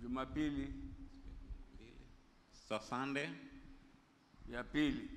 Jumapili. So Sunday. Ya pili.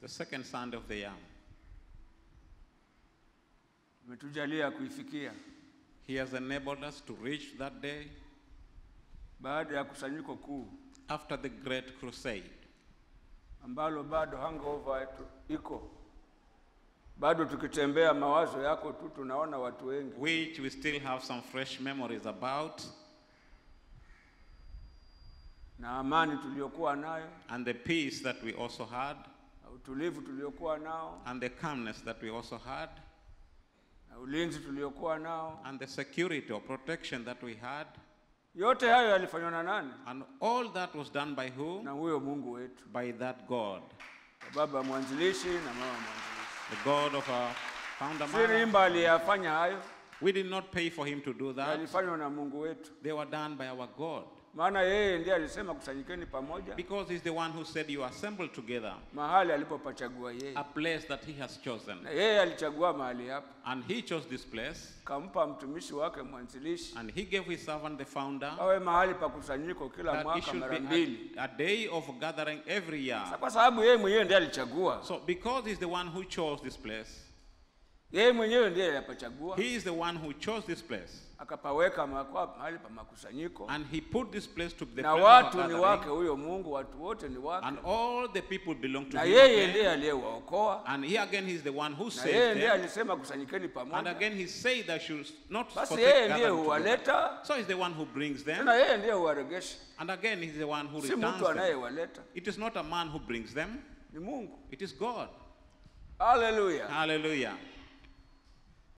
The second Sunday of the year. Umetujalia kuifikia. He has enabled us to reach that day. Baada ya kusanyiko kuu. After the great crusade. Ambalo bado hangover iko. Bado tukitembea mawazo yako tu tunaona watu wengi. Which we still have some fresh memories about. Na amani tuliyokuwa nayo. And the peace that we also had. Utulivu tuliyokuwa nao. And the calmness that we also had. Na ulinzi tuliyokuwa nao. And the security or protection that we had. Yote hayo yalifanywa na nani? And all that was done by who? Na huyo Mungu wetu. By that God. Baba mwanzilishi na mama mwanzilishi. The God of our founder mother. Sirimba aliyafanya hayo. We did not pay for him to do that. Yalifanywa na Mungu wetu. They were done by our God. Maana yeye ndiye alisema kusanyikeni pamoja. Because he's the one who said you assemble together. Mahali alipopachagua yeye. A place that he has chosen. Na yeye alichagua mahali hapo. And he chose this place. Kampa mtumishi wake mwanzilishi. And he gave his servant the founder. Awe mahali pa kusanyiko kila mwaka mara mbili. A day of gathering every year. Sasa kwa sababu yeye mwenyewe ndiye alichagua. So because he's the one who chose this place. Yeye mwenyewe ndiye alipachagua. He is the one who chose this place. Akapaweka mahali pa makusanyiko. And he put this place to the na watu ni wake huyo Mungu, watu wote ni wake. And all the people belong to him. Na yeye ndiye aliyewaokoa. And he again is the one who saved them. Na yeye ndiye alisema kusanyikeni pamoja. And again he said that should not forsake gathering. Basi yeye ndiye huwaleta. So he's the one who brings them. Na yeye ndiye huwaregesha. And again he's the one who returns them. Si mtu anayewaleta. It is not a man who brings them. Ni Mungu. It is God. Hallelujah. Hallelujah.